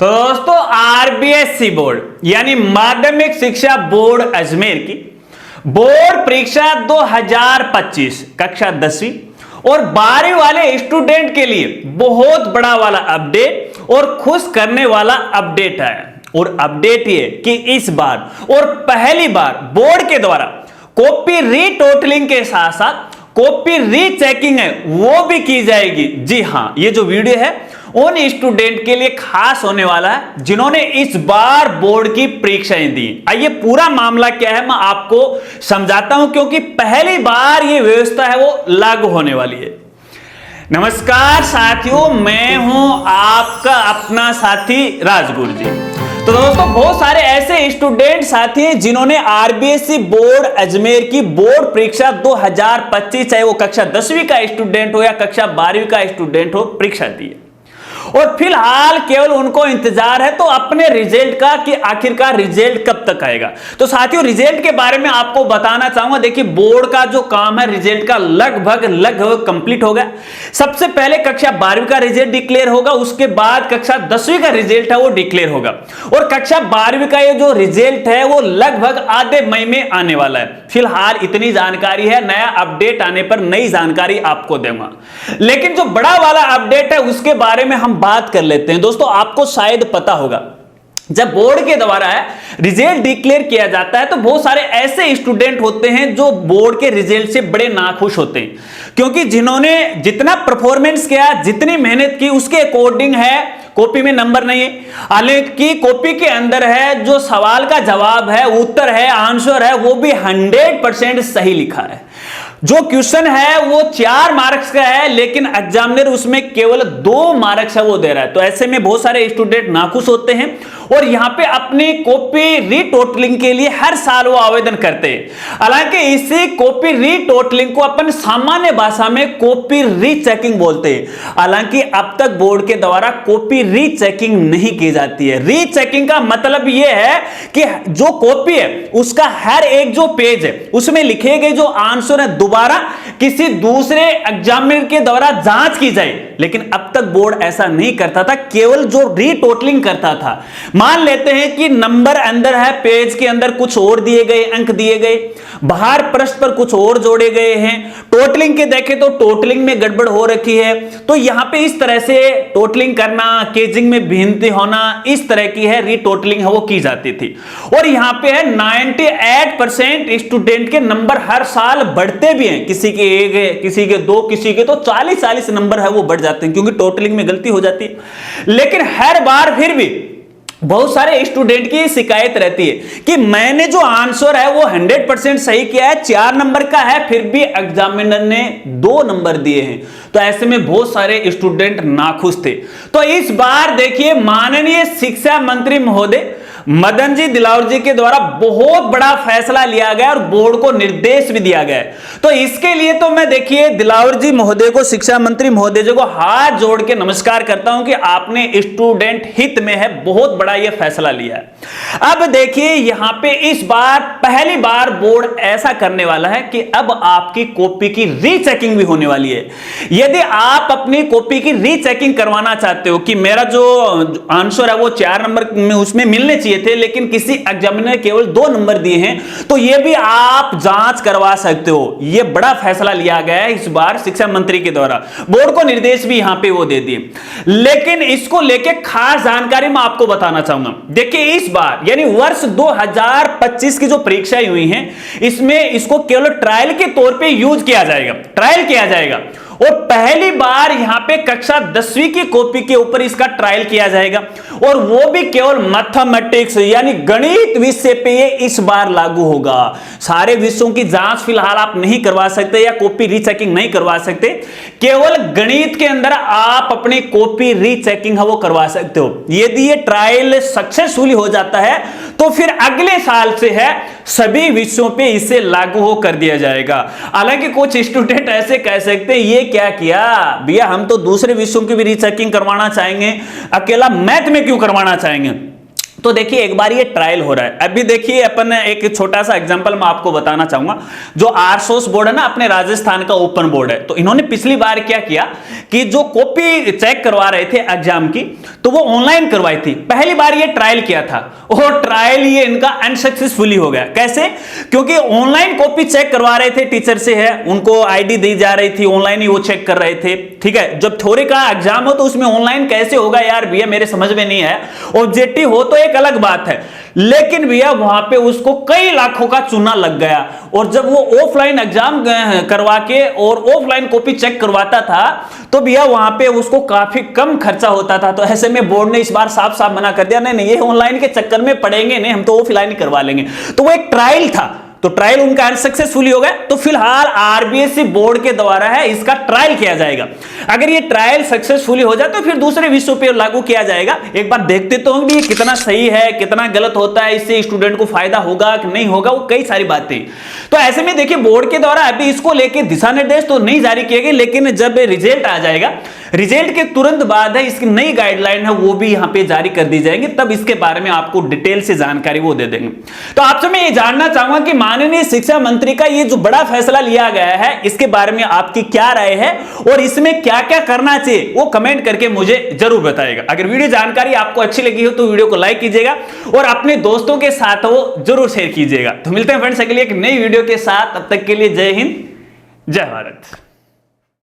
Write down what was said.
तो दोस्तों RBSC board यानी माध्यमिक शिक्षा बोर्ड अजमेर की बोर्ड परीक्षा 2025 कक्षा 10वीं और 12वीं वाले स्टूडेंट के लिए बहुत बड़ा वाला अपडेट और खुश करने वाला अपडेट है। और अपडेट ये कि इस बार और पहली बार बोर्ड के द्वारा कॉपी रीटोटलिंग के साथ साथ कॉपी रीचेकिंग है वो भी की जाएगी। जी हां, ये जो वीडियो है उन स्टूडेंट के लिए खास होने वाला है जिन्होंने इस बार बोर्ड की परीक्षाएं दी। आइए पूरा मामला क्या है मैं आपको समझाता हूं, क्योंकि पहली बार ये व्यवस्था है वो लागू होने वाली है। नमस्कार साथियों, मैं हूं आपका अपना साथी राजगुरु जी। तो दोस्तों बहुत सारे ऐसे स्टूडेंट साथी हैं जिन्होंने आरबीएससी बोर्ड अजमेर की बोर्ड परीक्षा 2025 चाहे वो कक्षा 10वीं का स्टूडेंट हो या कक्षा 12वीं का स्टूडेंट हो परीक्षा दी है और फिलहाल केवल उनको इंतजार है तो अपने रिजल्ट का कि आखिरकार रिजल्ट कब तक आएगा। तो साथियों रिजल्ट के बारे में आपको बताना चाहूंगा। देखिए बोर्ड का जो काम है रिजल्ट का लगभग कंप्लीट हो गया। सबसे पहले कक्षा 12वीं का रिजल्ट डिक्लेयर होगा, उसके बाद कक्षा 10वीं का रिजल्ट है वो डिक्लेयर होगा और कक्षा 12वीं का ये जो रिजल्ट है वो लगभग आधे मई में आने वाला है। फिलहाल इतनी जानकारी है, नया अपडेट आने पर नई जानकारी आपको दूंगा। लेकिन जो बड़ा वाला अपडेट है उसके बारे में हम बात कर लेते हैं। दोस्तों आपको शायद पता होगा जब बोर्ड के द्वारा है रिजल्ट डिक्लेयर किया जाता है तो बहुत सारे ऐसे स्टूडेंट होते हैं जो बोर्ड के रिजल्ट से बड़े नाखुश होते हैं, क्योंकि जिन्होंने जितना परफॉर्मेंस किया जितनी मेहनत की उसके अकॉर्डिंग है कॉपी में नंबर नहीं है। हालांकि कॉपी के अंदर है जो सवाल का जवाब है, उत्तर है, आंसर है वो भी 100% सही लिखा है। जो क्वेश्चन है वो 4 मार्क्स का है लेकिन एग्जामिनर उसमें केवल 2 मार्क्स है वो दे रहा है। तो ऐसे में बहुत सारे स्टूडेंट नाखुश होते हैं और यहां पे अपनी कॉपी रीटोटलिंग के लिए हर साल वो आवेदन करते हैं। हालांकि इसी कॉपी रीटोटलिंग को अपन सामान्य भाषा में कॉपी रीचेकिंग बोलते हैं। हालांकि अब तक बोर्ड के द्वारा कॉपी रीचेकिंग नहीं की जाती है। रीचेकिंग का मतलब यह है कि जो कॉपी है उसका हर एक जो पेज है उसमें लिखे गए जो आंसर है दोबारा किसी दूसरे एग्जामिनर के द्वारा जांच की जाए। लेकिन अब तक बोर्ड ऐसा नहीं करता था, केवल जो रीटोटलिंग करता था। मान लेते हैं कि नंबर अंदर है, पेज के अंदर कुछ और दिए गए, अंक दिए गए, बाहर पृष्ठ पर कुछ और जोड़े गए हैं, टोटलिंग के देखें तो टोटलिंग में गड़बड़ हो रखी है। तो यहां पे इस तरह से टोटलिंग करना, केजिंग में भिन्नता होना, इस तरह की है रीटोटलिंग है वो की जाती थी। और यहां पे है 98% स्टूडेंट के नंबर हर साल बढ़ते भी हैं, किसी के 1 किसी के 2 किसी के तो 40-40 नंबर है वो बढ़ जाते हैं क्योंकि टोटलिंग में गलती हो जाती है। लेकिन हर बार फिर भी बहुत सारे स्टूडेंट की शिकायत रहती है कि मैंने जो आंसर है वो 100% सही किया है, 4 नंबर का है, फिर भी एग्जामिनर ने 2 नंबर दिए हैं। तो ऐसे में बहुत सारे स्टूडेंट नाखुश थे। तो इस बार देखिए माननीय शिक्षा मंत्री महोदय मदन जी दिलावर जी के द्वारा बहुत बड़ा फैसला लिया गया और बोर्ड को निर्देश भी दिया गया है। तो इसके लिए तो मैं देखिए दिलावर जी महोदय को, शिक्षा मंत्री महोदय जी को हाथ जोड़ के नमस्कार करता हूं कि आपने स्टूडेंट हित में है बहुत बड़ा यह फैसला लिया है। अब देखिए यहां पे इस बार पहली बार बोर्ड ऐसा करने वाला है कि अब आपकी कॉपी की रीचेकिंग भी होने वाली है। यदि आप अपनी कॉपी की रीचेकिंग करवाना चाहते हो कि मेरा जो आंसर है वो 4 नंबर में उसमें मिलने चाहिए थे लेकिन किसी एग्जामिनर ने केवल 2 नंबर दिए हैं, तो यह भी आप जांच करवा सकते हो। यह बड़ा फैसला लिया गया है इस बार शिक्षा मंत्री के द्वारा, बोर्ड को निर्देश भी यहां पे वो दे दिए। लेकिन इसको लेके खास जानकारी मैं आपको बताना चाहूंगा। देखिए इस बार यानी वर्ष 2025 की जो परीक्षाएं हुई हैं इसमें इसको केवल ट्रायल के तौर पे यूज किया जाएगा, ट्रायल किया जाएगा और पहली बार यहां पे कक्षा 10वीं की कॉपी के ऊपर इसका ट्रायल किया जाएगा और वो भी केवल मैथमेटिक्स यानी गणित विषय पे ये इस बार लागू होगा। सारे विषयों की जांच फिलहाल आप नहीं करवा सकते या कॉपी रीचेकिंग नहीं करवा सकते, केवल गणित के अंदर आप अपनी कॉपी रीचेकिंग है वो करवा सकते हो। यदि ये ट्रायल सक्सेसफुली हो जाता है तो फिर अगले साल से है सभी विषयों पे इसे लागू हो कर दिया जाएगा। हालांकि कुछ स्टूडेंट ऐसे कह सकते हैं ये क्या किया भैया, हम तो दूसरे विषयों की भी रीचेकिंग करवाना चाहेंगे, अकेला मैथ में क्यों करवाना चाहेंगे। तो देखिए एक बार ये ट्रायल हो रहा है। अभी देखिए अपन एक छोटा सा एग्जांपल मैं आपको बताना चाहूंगा। जो आरसोस बोर्ड है ना, अपने राजस्थान का ओपन बोर्ड है, तो इन्होंने पिछली बार क्या किया कि जो कॉपी चेक करवा रहे थे एग्जाम की, तो वो ऑनलाइन करवाई थी। पहली बार ये ट्रायल किया था और ट्रायल ये इनका अनसक्सेसफुली हो गया। कैसे? क्योंकि ऑनलाइन कॉपी चेक करवा रहे थे, टीचर से है, उनको आईडी दी जा रही थी, ऑनलाइन ही वो चेक कर रहे थे। ठीक है, जब थ्योरी का एग्जाम हो तो उसमें ऑनलाइन कैसे होगा यार भैया, मेरे समझ में नहीं है। ऑब्जेक्टिव हो तो एक अलग बात है, लेकिन भैया वहां पे उसको कई लाखों का चूना लग गया। और जब वो ऑफलाइन एग्जाम करवा के और ऑफलाइन कॉपी चेक करवाता था, तो भैया वहां पे उसको काफी कम खर्चा होता था। तो ऐसे में बोर्ड ने इस बार साफ साफ मना कर दिया, नहीं नहीं, ये ऑनलाइन के चक्कर में पड़ेंगे नहीं, हम तो ऑफलाइन ही करवा लेंगे। तो वो एक ट्रायल था, तो ट्रायल उनका अनसक्सेसफुली हो गया। तो फिलहाल आरबीएसई बोर्ड के द्वारा है इसका ट्रायल किया जाएगा। अगर ये ट्रायल सक्सेसफुली हो जाए तो फिर दूसरे विषयों पे लागू किया जाएगा। एक बार देखते तो होंगे ये कितना सही है, कितना गलत होता है, इससे स्टूडेंट को फायदा होगा कि नहीं होगा, वो कई सारी बातें। तो ऐसे में देखिए बोर्ड के द्वारा अभी इसको लेकर दिशा निर्देश तो नहीं जारी किए गए, लेकिन जब रिजल्ट आ जाएगा, रिजल्ट के तुरंत बाद है इसकी नई गाइडलाइन है वो भी यहां पे जारी कर दी जाएंगे, तब इसके बारे में आपको डिटेल से जानकारी वो दे देंगे। तो आपसे मैं ये जानना चाहूंगा कि माननीय शिक्षा मंत्री का ये जो बड़ा फैसला लिया गया है, इसके बारे में आपकी क्या राय है और इसमें क्या क्या करना चाहिए, वो कमेंट करके मुझे जरूर बताइएगा। अगर वीडियो जानकारी आपको अच्छी लगी हो तो वीडियो को लाइक कीजिएगा और अपने दोस्तों के साथ वो जरूर शेयर कीजिएगा। तो मिलते हैं फ्रेंड्स अगली एक नई वीडियो के साथ, तब तक के लिए जय हिंद, जय भारत।